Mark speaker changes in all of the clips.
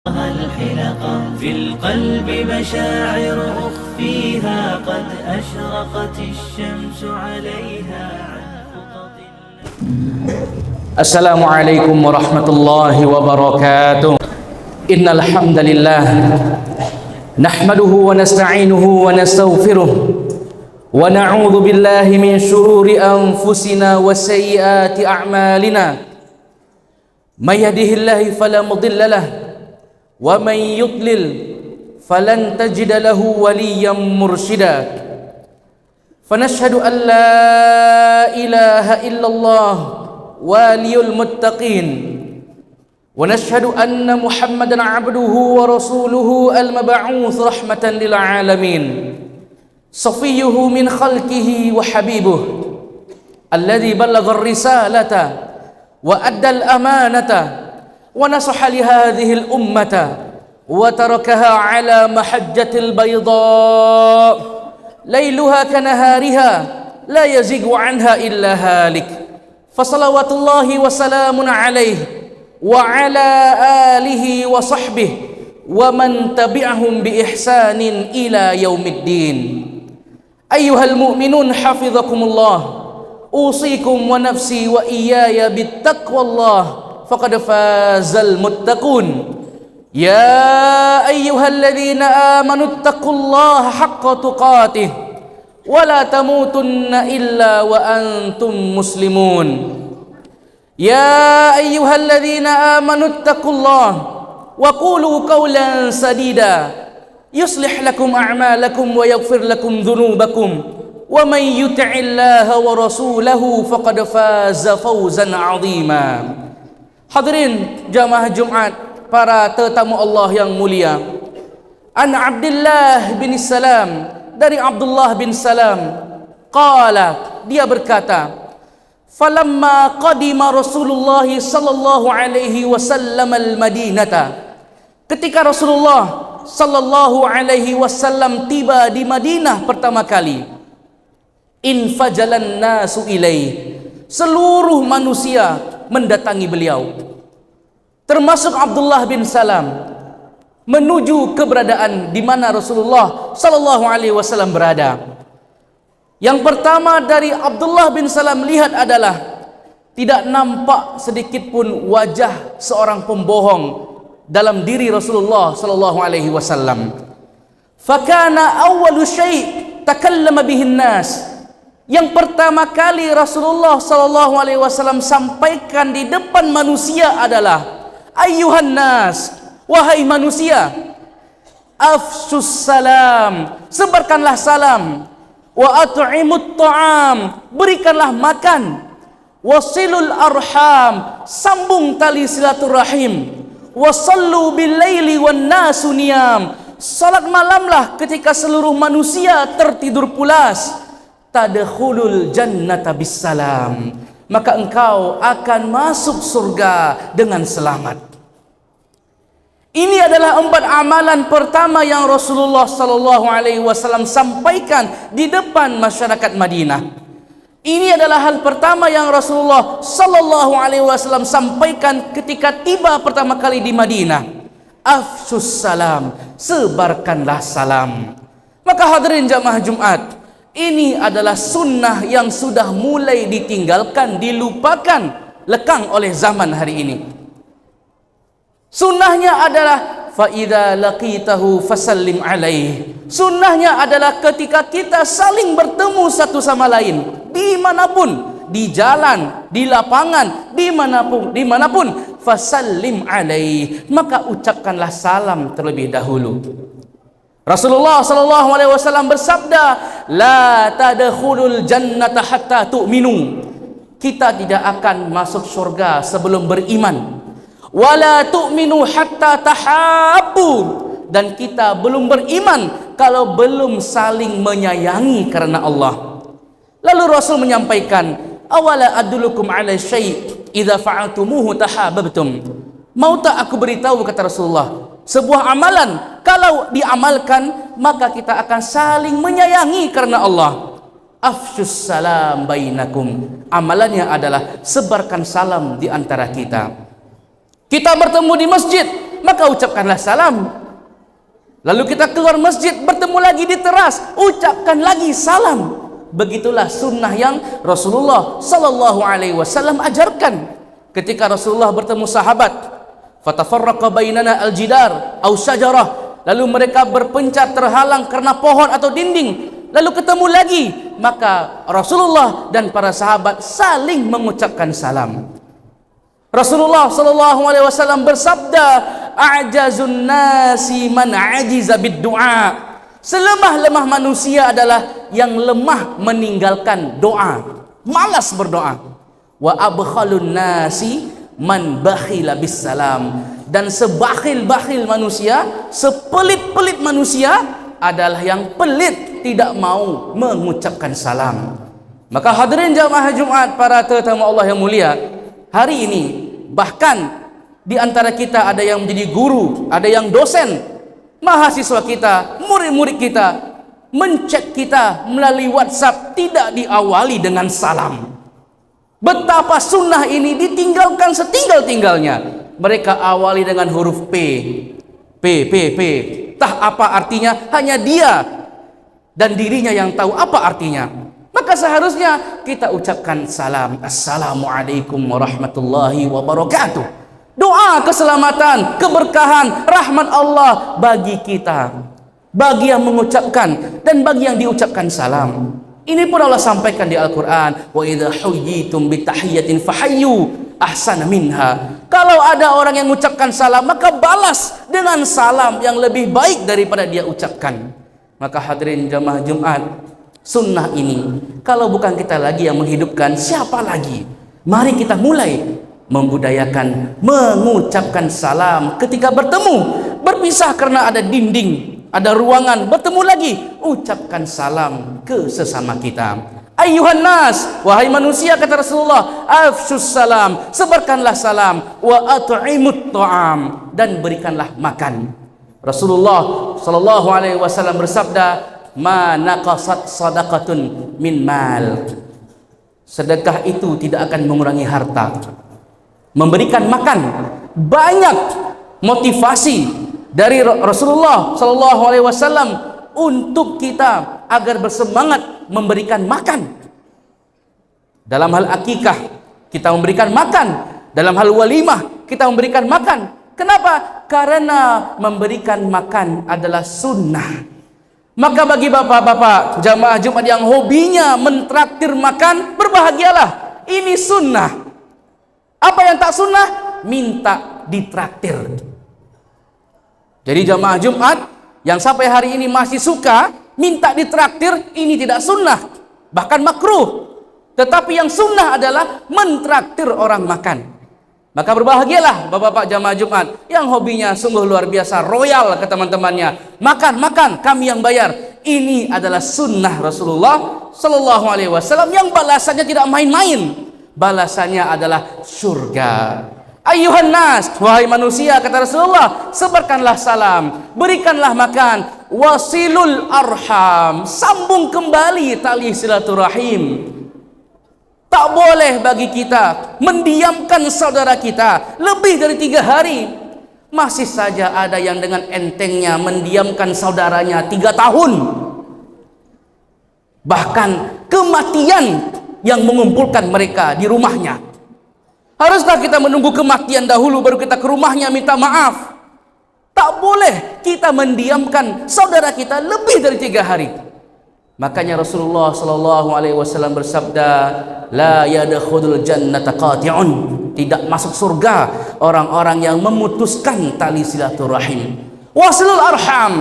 Speaker 1: الحلقة في القلب مشاعر أخفيها قد أشرقت الشمس عليها.
Speaker 2: السلام عليكم ورحمة الله وبركاته. إن الحمد لله نحمده ونستعينه ونستغفره ونعوذ بالله من شرور أنفسنا وسيئات أعمالنا. من يهده الله فلا مضل له ومن يضلل فلن تجد له وليا مرشدا. فنشهد أن لا إله إلا الله ولي المتقين، ونشهد أن محمدا عبده ورسوله المبعوث رحمة للعالمين، صفيه من خلقه وحبيبه الذي بلغ الرسالة وأدى الأمانة ونصح لهذه الأمة وتركها على محجة البيضاء ليلها كنهارها لا يزيغ عنها إلا هالك. فصلوات الله وسلام عليه وعلى آله وصحبه ومن تبعهم بإحسان إلى يوم الدين. أيها المؤمنون حفظكم الله، أوصيكم ونفسي وإياي بالتقوى الله فقد فاز المتقون. يا أيها الذين آمنوا اتقوا الله حق تقاته ولا تموتن إلا وأنتم مسلمون. يا أيها الذين آمنوا اتقوا الله وقولوا قولا سديدا يصلح لكم أعمالكم ويغفر لكم ذنوبكم ومن يطع الله ورسوله فقد فاز فوزا عظيما. Hadirin jamaah Jumat, para tetamu Allah yang mulia. An Abdullah bin Salam, dari Abdullah bin Salam, qala, dia berkata, falamma qadima Rasulullah sallallahu alaihi wasallam al-Madinata, ketika Rasulullah sallallahu alaihi wasallam tiba di Madinah pertama kali, infajalan nasu ilaih, seluruh manusia mendatangi beliau, termasuk Abdullah bin Salam, menuju keberadaan di mana Rasulullah sallallahu alaihi wasallam berada. Yang pertama dari Abdullah bin Salam lihat adalah tidak nampak sedikit pun wajah seorang pembohong dalam diri Rasulullah sallallahu alaihi wasallam. Fakana awwalu syai' takallama bihin nas, yang pertama kali Rasulullah sallallahu alaihi wasallam sampaikan di depan manusia adalah, ayyuhan nas, wahai manusia, afsus salam, sebarkanlah salam, wa at'imut ta'am, berikanlah makan, wasilul arham, sambung tali silaturahim, wasallu bil laili wan nasu niyam, salat malamlah ketika seluruh manusia tertidur pulas, tadkhulul jannata bisalam, maka engkau akan masuk surga dengan selamat. Ini adalah 4 amalan pertama yang Rasulullah sallallahu alaihi wasallam sampaikan di depan masyarakat Madinah. Ini adalah hal pertama yang Rasulullah sallallahu alaihi wasallam sampaikan ketika tiba pertama kali di Madinah. Afsus salam, sebarkanlah salam. Maka hadirin jamaah Jumat, ini adalah sunnah yang sudah mulai ditinggalkan, dilupakan, lekang oleh zaman hari ini. Sunnahnya adalah fa'idha laqitahu fasallim alaih. Sunnahnya adalah ketika kita saling bertemu satu sama lain, dimanapun, di jalan, di lapangan, dimanapun, fasallim alaih, maka ucapkanlah salam terlebih dahulu. Rasulullah sallallahu alaihi wasallam bersabda, la tadkhulul jannata hatta tu'minu, kita tidak akan masuk surga sebelum beriman. Wala tu'minu hatta tahabbu, dan kita belum beriman kalau belum saling menyayangi karena Allah. Lalu Rasul menyampaikan, awala adullukum ala syai' idza fa'altumuhu tahabbtum, mau tak aku beritahu, kata Rasulullah, sebuah amalan kalau diamalkan maka kita akan saling menyayangi karena Allah. Afsyus salam bainakum, amalannya adalah sebarkan salam di antara kita. Kita bertemu di masjid, maka ucapkanlah salam. Lalu kita keluar masjid, bertemu lagi di teras, ucapkan lagi salam. Begitulah sunnah yang Rasulullah sallallahu alaihi wasallam ajarkan. Ketika Rasulullah bertemu sahabat, fatafarraqa bainana al-jidar aw syajarah, lalu mereka berpencar terhalang karena pohon atau dinding, lalu ketemu lagi, maka Rasulullah dan para sahabat saling mengucapkan salam. Rasulullah sallallahu alaihi wasallam bersabda, a'jazun nasi man ajiza bid-du'a. Selemah-lemah manusia adalah yang lemah meninggalkan doa, malas berdoa. Wa abkhalun nasi man bakhila bis salam. Dan sebakhil-bakhil manusia, sepelit-pelit manusia adalah yang pelit, tidak mau mengucapkan salam. Maka hadirin jamaah Jumat, para tetamu Allah yang mulia, hari ini bahkan di antara kita ada yang menjadi guru, ada yang dosen, mahasiswa kita, murid-murid kita menchat kita melalui WhatsApp tidak diawali dengan salam. Betapa sunnah ini ditinggalkan setinggal-tinggalnya. Mereka awali dengan huruf P. Tah apa artinya? Hanya dia dan dirinya yang tahu apa artinya. Maka seharusnya kita ucapkan salam. Assalamualaikum warahmatullahi wabarakatuh. Doa keselamatan, keberkahan, rahmat Allah bagi kita, bagi yang mengucapkan dan bagi yang diucapkan salam. Ini pun Allah sampaikan di Al-Quran, wa idza huyyitum bitahiyyatin fahayyu ahsana minha. Kalau ada orang yang mengucapkan salam, maka balas dengan salam yang lebih baik daripada dia ucapkan. Maka hadirin jamaah Jumat, sunnah ini kalau bukan kita lagi yang menghidupkan, siapa lagi? Mari kita mulai membudayakan mengucapkan salam ketika bertemu. Berpisah karena ada dinding, ada ruangan, bertemu lagi, ucapkan salam ke sesama kita. Ayyuhan nas, wahai manusia, kata Rasulullah, afshus salam, sebarkanlah salam, wa at'imut ta'am, dan berikanlah makan. Rasulullah sallallahu alaihi wasallam bersabda, ma naqasat sadaqatun min mal. Sedekah itu tidak akan mengurangi harta. Memberikan makan, banyak motivasi dari Rasulullah sallallahu alaihi wasallam untuk kita agar bersemangat memberikan makan. Dalam hal akikah kita memberikan makan, dalam hal walimah kita memberikan makan. Kenapa? Karena memberikan makan adalah sunnah. Maka bagi bapak-bapak jamaah Jumat yang hobinya mentraktir makan, berbahagialah, ini sunnah. Apa yang tak sunnah? Minta ditraktir. Jadi jamaah Jumat yang sampai hari ini masih suka minta ditraktir, ini tidak sunnah, bahkan makruh. Tetapi yang sunnah adalah mentraktir orang makan. Maka berbahagialah bapak-bapak jamaah Jumat yang hobinya sungguh luar biasa, royal ke teman-temannya. Makan, kami yang bayar. Ini adalah sunnah Rasulullah sallallahu alaihi wasallam yang balasannya tidak main-main. Balasannya adalah surga. Ayyuhan nas, wahai manusia, kata Rasulullah, sebarkanlah salam, berikanlah makan, wasilul arham, sambung kembali tali silaturahim. Tak boleh bagi kita mendiamkan saudara kita lebih dari 3 hari. Masih saja ada yang dengan entengnya mendiamkan saudaranya 3 tahun. Bahkan kematian yang mengumpulkan mereka di rumahnya. Haruskah kita menunggu kematian dahulu baru kita ke rumahnya minta maaf? Tak boleh kita mendiamkan saudara kita lebih dari 3 hari. Makanya Rasulullah sallallahu alaihi wasallam bersabda, la yadkhulul jannata qati'un, tidak masuk surga orang-orang yang memutuskan tali silaturahim. Wasilul arham,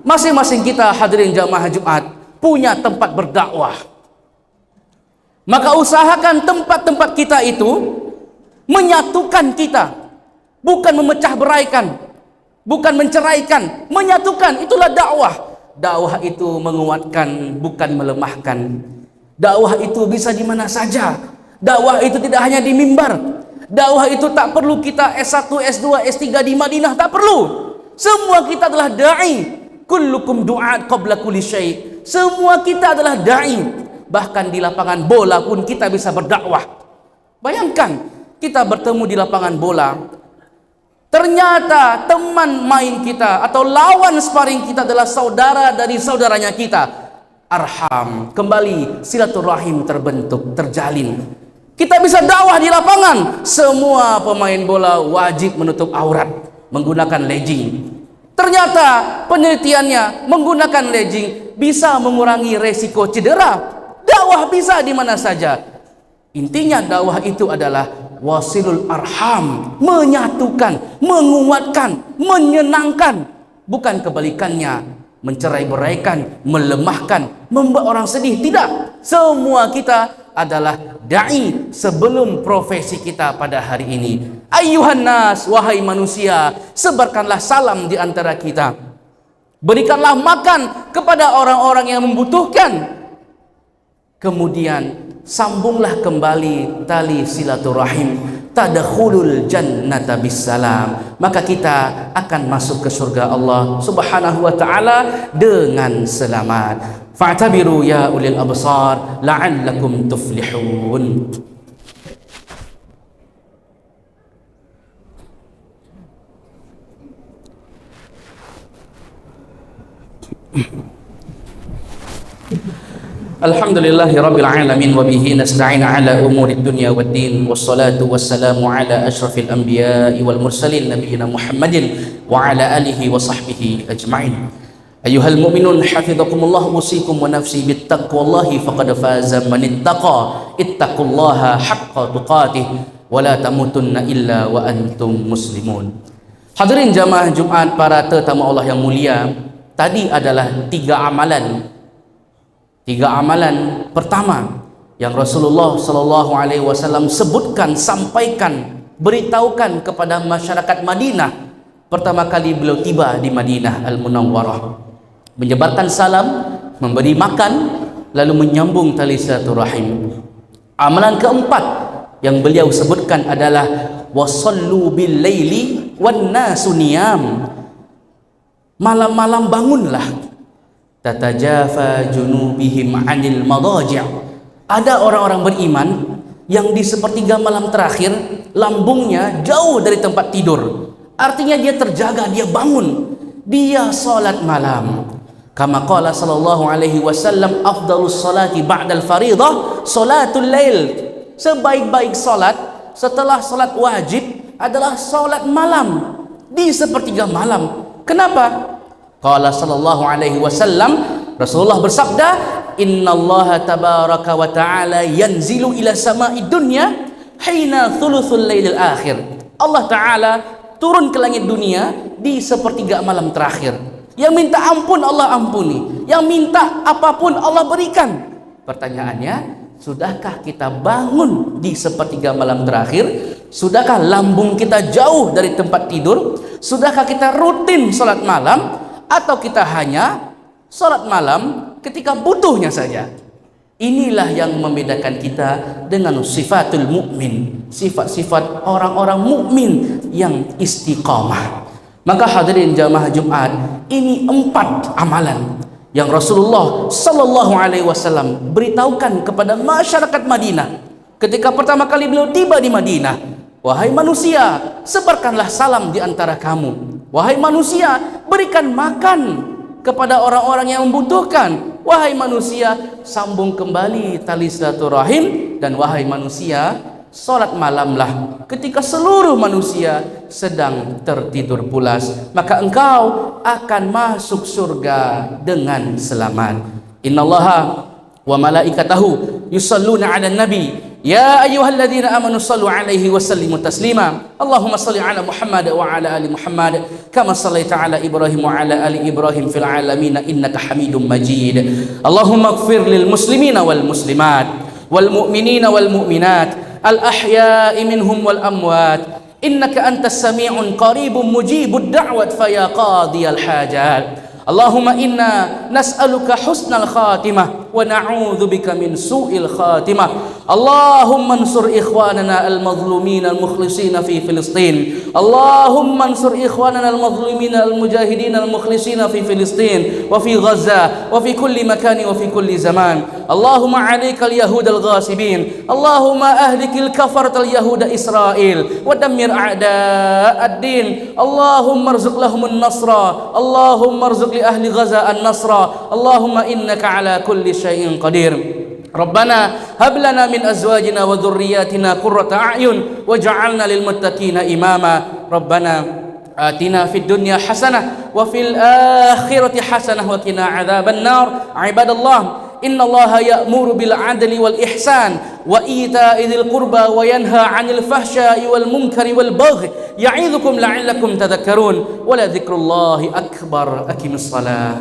Speaker 2: masing-masing kita hadirin jamaah Jumat punya tempat berdakwah. Maka usahakan tempat-tempat kita itu menyatukan kita, bukan memecah beraikan, bukan menceraikan, menyatukan. Itulah dakwah. Dakwah itu menguatkan, bukan melemahkan. Dakwah itu bisa di mana saja. Dakwah itu tidak hanya di mimbar. Dakwah itu tak perlu kita S1, S2, S3 di Madinah, tak perlu. Semua kita adalah dai. Kullukum du'at qabla kulli syai'. Semua kita adalah dai. Bahkan di lapangan bola pun kita bisa berdakwah. Bayangkan kita bertemu di lapangan bola, Ternyata teman main kita atau lawan sparring kita adalah saudara dari saudaranya kita. Arham, kembali silaturahim terbentuk, terjalin. Kita bisa dakwah di lapangan. Semua pemain bola wajib menutup aurat menggunakan legging. Ternyata penelitiannya menggunakan legging bisa mengurangi resiko cedera. Dakwah bisa di mana saja. Intinya dakwah itu adalah wasilul arham, menyatukan, menguatkan, menyenangkan, bukan kebalikannya, mencerai-beraikan, melemahkan, membuat orang sedih. Tidak, semua kita adalah dai sebelum profesi kita pada hari ini. Ayyuhan nas, wahai manusia, sebarkanlah salam di antara kita, berikanlah makan kepada orang-orang yang membutuhkan, kemudian sambunglah kembali tali silaturahim, tadkhulul jannata bisalam, maka kita akan masuk ke surga Allah Subhanahu wa taala dengan selamat. Fa'tabiru ya ulil absar la'allakum tuflihun. Alhamdulillahi rabbil alamin wa bihi nasta'in ala umuri dunya waddin, wassalatu wassalamu ala asyrafil anbiya'i wal mursalin nabiyina Muhammadin wa ala alihi wa sahbihi ajma'in. Ayyuhal mu'minun hafizakumullah, usikum wa nafsi bittaqwallahi faqad faza man ittaqa. Ittaqullaha haqqa tuqatih wa la tamutunna illa wa antum muslimun. Hadirin jamaah Jumat, para tetamu Allah yang mulia, tadi adalah tiga amalan pertama yang Rasulullah sallallahu alaihi wasallam sebutkan, sampaikan, beritahukan kepada masyarakat Madinah pertama kali beliau tiba di Madinah Al-Munawwarah. Menyebarkan salam, memberi makan, lalu menyambung tali silaturahim. Amalan keempat yang beliau sebutkan adalah wasallu bil laili wan nasu niyam. Malam-malam bangunlah. Tatajafa junubihim 'anil madaji'. Ada orang-orang beriman yang di sepertiga malam terakhir lambungnya jauh dari tempat tidur. Artinya dia terjaga, dia bangun, dia salat malam. Kama qala sallallahu alaihi wasallam, afdalus salati ba'dal fariḍah salatul lail. Sebaik-baik salat setelah salat wajib adalah salat malam di sepertiga malam. Kenapa? Qala sallallahu alaihi wasallam, Rasulullah bersabda, innallaha tabaraka wa ta'ala yanzilu ila sama'id dunya hina thuluthul lailil akhir. Allah Ta'ala turun ke langit dunia di sepertiga malam terakhir. Yang minta ampun Allah ampuni, yang minta apapun Allah berikan. Pertanyaannya, sudahkah kita bangun di sepertiga malam terakhir? Sudahkah lambung kita jauh dari tempat tidur? Sudahkah kita rutin salat malam? Atau kita hanya salat malam ketika butuhnya saja? Inilah yang membedakan kita dengan sifatul mukmin, sifat-sifat orang-orang mukmin yang istiqamah. Maka hadirin jamaah Jumat, ini 4 amalan yang Rasulullah sallallahu alaihi wasallam beritahukan kepada masyarakat Madinah ketika pertama kali beliau tiba di Madinah. Wahai manusia, sebarkanlah salam di antara kamu. Wahai manusia, berikan makan kepada orang-orang yang membutuhkan. Wahai manusia, sambung kembali tali silaturahim. Dan wahai manusia, salat malamlah ketika seluruh manusia sedang tertidur pulas, maka engkau akan masuk surga dengan selamat. Innallaha wa malaikatahu yusalluna 'alan nabi ya ayyuhalladzina amanu sallu 'alaihi wa sallimu taslima. Allahumma salli 'ala Muhammad wa 'ala ali Muhammad kama shallaita 'ala Ibrahim wa 'ala ali Ibrahim fil 'alamin innaka Hamidum Majid. Allahumma ighfir lil muslimina wal muslimat wal mu'minina wal mu'minat al ahya'i minhum wal amwat innaka antas sami'un qaribun mujibud da'wat fa ya qadiyal hajat. Allahumma inna nas'aluka husnal khatimah wa na'udzu bika min su'il khatimah. Allahumma ansur ikhwanana al-mazlumin al-mukhlisin fi Filistin. Allahumma ansur ikhwanana al-mazlumin al-mujahidin al-mukhlisin fi Filistin wa fi Gaza wa fi kulli makan wa fi kulli zaman. اللهم عليك اليهود الغاصبين اللهم أهلك الكفرة اليهود إسرائيل ودمر أعداء الدين اللهم ارزق لهم النصر اللهم ارزق لأهل غزة النصر اللهم إنك على كل شيء قدير ربنا هب لنا من أزواجنا وذرياتنا قرة أعين واجعلنا للمتقين إماما ربنا آتنا في الدنيا حسنة وفي الآخرة حسنة وقنا عذاب النار عباد الله إن الله يأمر بالعدل والإحسان وإيتاء ذي القربى وينهى عن الفحشاء والمنكر والبغي يعظكم لعلكم تذكرون ولذكر الله أكبر أقم الصلاة